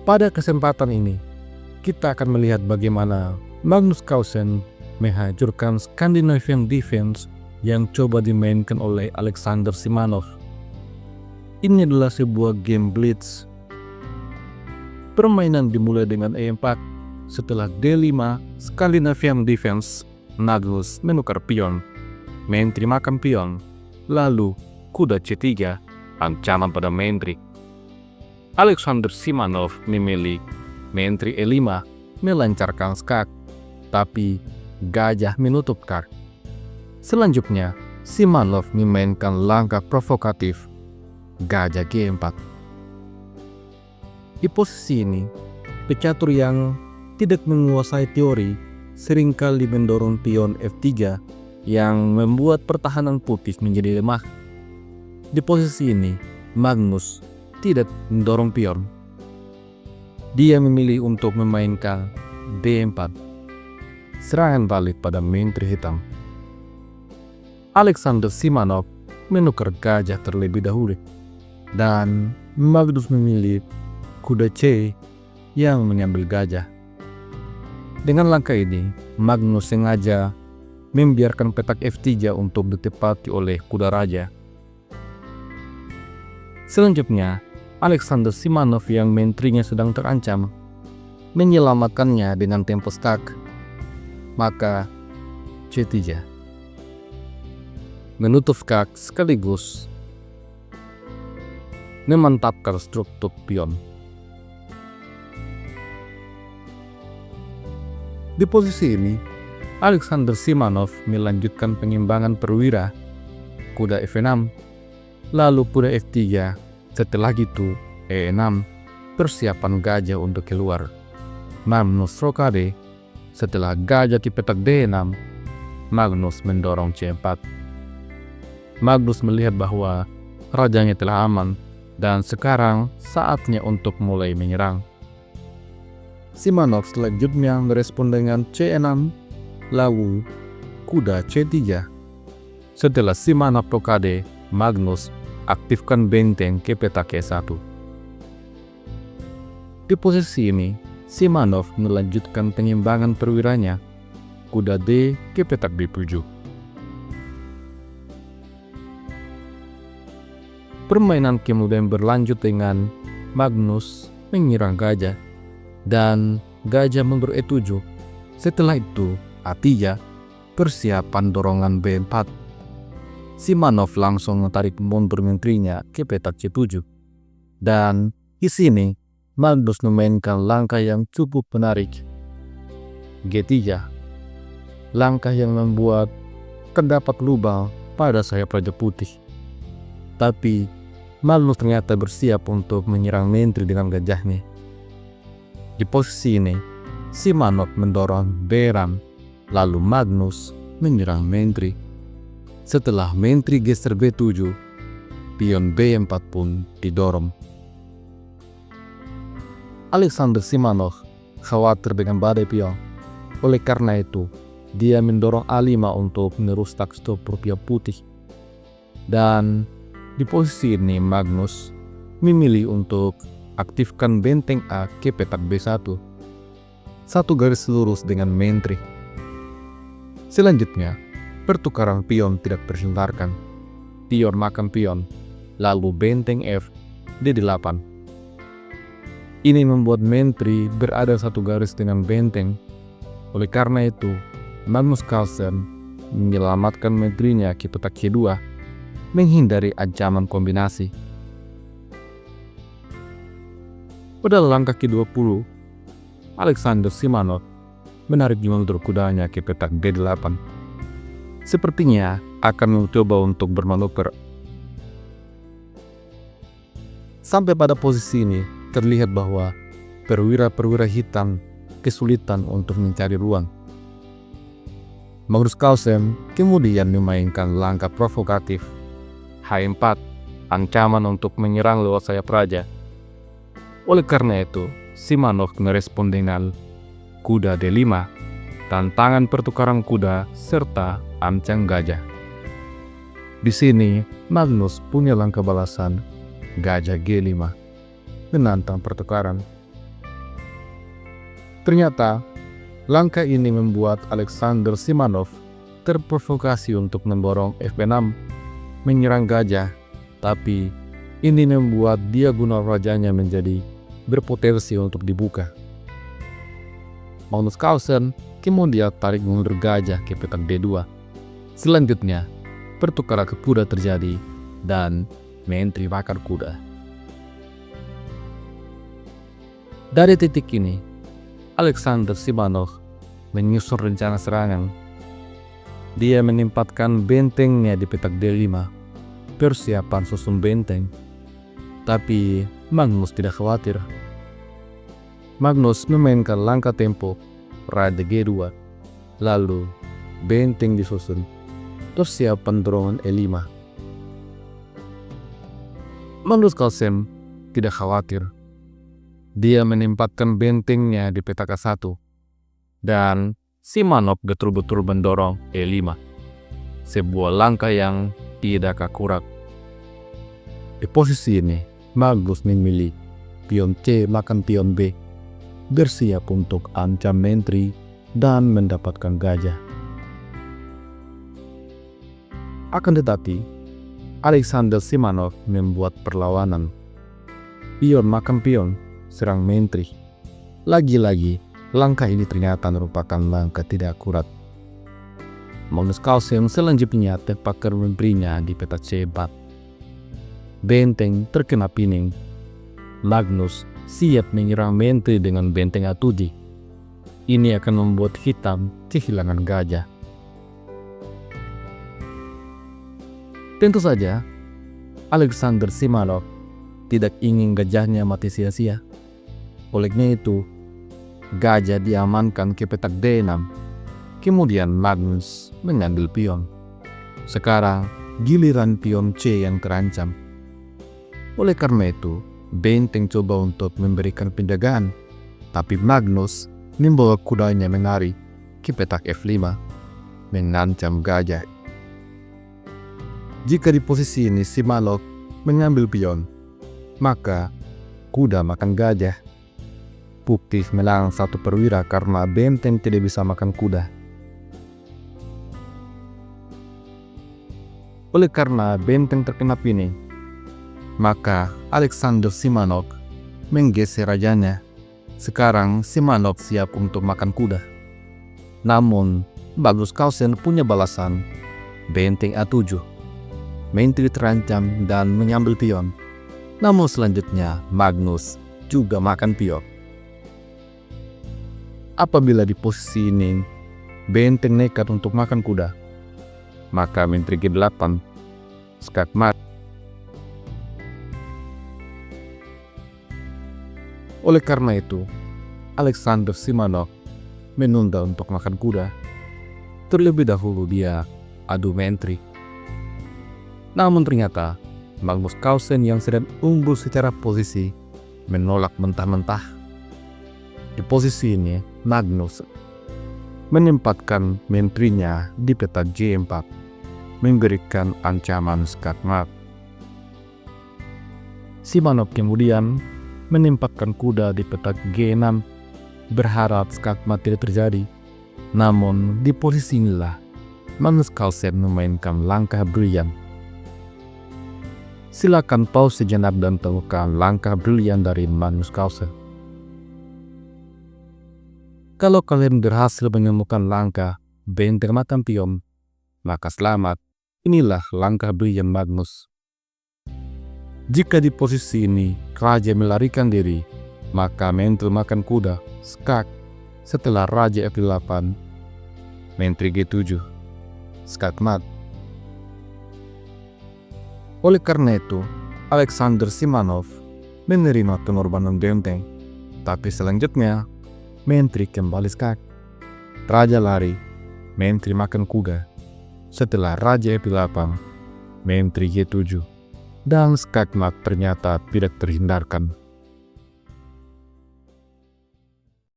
Pada kesempatan ini, kita akan melihat bagaimana Magnus Carlsen menghancurkan Scandinavian defense yang coba dimainkan oleh Alexander Simanov. Ini adalah sebuah game blitz. Permainan dimulai dengan E4. Setelah D5, Scandinavian defense, Magnus menukar pion, main makan pion, lalu kuda C3, ancaman pada main 3. Alexander Simanov memilih main E5 melancarkan skak, tapi gajah menutup kar. Selanjutnya, Simanov memainkan langkah provokatif, gajah G4. Di posisi ini, pecatur yang tidak menguasai teori seringkali mendorong pion F3 yang membuat pertahanan putih menjadi lemah. Di posisi ini, Magnus tidak mendorong pion. Dia memilih untuk memainkan D4. Serangan balik pada main 3 hitam. Alexander Simanov menukar gajah terlebih dahulu, dan Magnus memilih kuda C yang mengambil gajah. Dengan langkah ini, Magnus sengaja membiarkan petak F3 untuk ditepati oleh kuda raja. Selanjutnya, Alexander Simanov yang main 3-nya sedang terancam menyelamatkannya dengan tempo skak, maka C3 menutup skak sekaligus memantapkan struktur pion. Di posisi ini, Alexander Simanov melanjutkan pengimbangan perwira, kuda F6, lalu kuda F3. Setelah itu, E6, persiapan gajah untuk keluar. Magnus rokade. Setelah gajah di petak D6, Magnus mendorong C4. Magnus melihat bahwa rajanya telah aman dan sekarang saatnya untuk mulai menyerang. Simanov selanjutnya merespon dengan C6, lalu kuda C3. Setelah Simanov rokade, Magnus aktifkan benteng ke petak E1. Di posisi ini, Simanov melanjutkan pengimbangan perwiranya, kuda D ke petak B7. Permainan kemudian berlanjut dengan Magnus menyerang gajah, dan gajah mundur E7. Setelah itu, A3, persiapan dorongan B4. Simanov langsung menarik mundur menterinya ke petak C7. Dan di sini, Magnus memainkan langkah yang cukup menarik, G3. Langkah yang membuat terdapat lubang pada sayap Raja Putih. Tapi, Magnus ternyata bersiap untuk menyerang menteri dengan gajahnya. Di posisi ini, Simanov mendorong B6, lalu Magnus menyerang menteri. Setelah menteri geser B7, pion B4 pun didorong. Alexander Simanov khawatir dengan badai pion. Oleh karena itu, dia mendorong A5 untuk merusak struktur pion putih. Dan di posisi ini Magnus memilih untuk aktifkan benteng A ke petak B1. Satu garis lurus dengan menteri. Selanjutnya, pertukaran pion tidak terhindarkan. Pion makan pion, lalu benteng F D8. Ini membuat menteri berada satu garis dengan benteng. Oleh karena itu, Magnus Carlsen menyelamatkan menterinya ke petak C2, menghindari ancaman kombinasi. Pada langkah ke-20, Alexander Simanov menarik mundur kudanya ke petak D8. Sepertinya akan mencoba untuk bermanuver. Sampai pada posisi ini, terlihat bahwa perwira-perwira hitam kesulitan untuk mencari ruang. Magnus Carlsen kemudian memainkan langkah provokatif, H4, ancaman untuk menyerang lewat sayap raja. Oleh karena itu, Simanov merespon dengan kuda D5, tantangan pertukaran kuda, serta ancang gajah. Di sini, Magnus punya langkah balasan, gajah G5, menantang pertukaran. Ternyata, langkah ini membuat Alexander Simanov terprovokasi untuk memborong FP6 menyerang gajah, tapi ini membuat diagonal rajanya menjadi berpotensi untuk dibuka. Magnus Carlsen kemudian tarik mundur gajah ke petak D2. Selanjutnya, pertukaran kuda terjadi dan Mentri bakar kuda. Dari titik ini, Alexander Simanov menyusun rencana serangan. Dia menempatkan bentengnya di petak D5, persiapan susun benteng. Tapi Magnus tidak khawatir. Magnus memainkan langkah tempo Raja G2, lalu benteng disusun, persiapan dorongan E5. Magnus Carlsen tidak khawatir. Dia menempatkan bentengnya di petak A1, dan Simanov betul-betul mendorong E5, sebuah langkah yang tidak akurat. Di posisi ini, Magnus memilih pion C makan pion B, bersiap untuk ancam Mentri dan mendapatkan gajah. Akan tetapi, Alexander Simanov membuat perlawanan. Pion makan pion, serang Mentri. Lagi-lagi, langkah ini ternyata merupakan langkah tidak akurat. Magnus Carlsen selanjutnya terpakar memberinya di petak C4. Benteng terkena pining. Magnus siap menyerang Mentri dengan benteng A7. Ini akan membuat hitam kehilangan gajah. Tentu saja, Alexander Simanov tidak ingin gajahnya mati sia-sia. Olehnya itu, gajah diamankan ke petak D6. Kemudian Magnus mengambil pion. Sekarang giliran pion C yang terancam. Oleh karena itu, benteng coba untuk memberikan penjagaan, tapi Magnus membawa kudanya menari ke petak F5, mengancam gajah. Jika di posisi ini Simanov mengambil pion, maka kuda makan gajah. Putih menang satu perwira karena benteng tidak bisa makan kuda. Oleh karena benteng terkena pining, maka Alexander Simanov menggeser rajanya. Sekarang Simanov siap untuk makan kuda. Namun, Magnus Carlsen punya balasan. Benteng A7. Mentri terancam dan mengambil pion. Namun selanjutnya Magnus juga makan pion. Apabila di posisi ini benteng nekat untuk makan kuda, maka Mentri G8 skakmat. Oleh karena itu, Alexander Simanov menunda untuk makan kuda. Terlebih dahulu dia adu Mentri. Namun ternyata Magnus Carlsen yang sedang unggul secara posisi menolak mentah-mentah. Di posisi ini, Magnus menempatkan menterinya di petak G4, memberikan ancaman skakmat. Simanov kemudian menempatkan kuda di petak G6, berharap skakmat tidak terjadi. Namun di posisi inilah Magnus Carlsen memainkan langkah brilian. Silakan pause sejenak dan temukan langkah brilian dari Magnus Carlsen. Kalau kalian berhasil menemukan langkah benteng makan pion, maka selamat. Inilah langkah brilian Magnus. Jika di posisi ini raja melarikan diri, maka Mentri makan kuda, skak. Setelah raja F8, Mentri G7, skakmat. Oleh karena itu, Alexander Simanov menerima pengorbanan benteng. Tapi selanjutnya, Mentri kembali skak. Raja lari, Mentri makan kuda. Setelah raja F8, Mentri G7, dan skakmat ternyata tidak terhindarkan.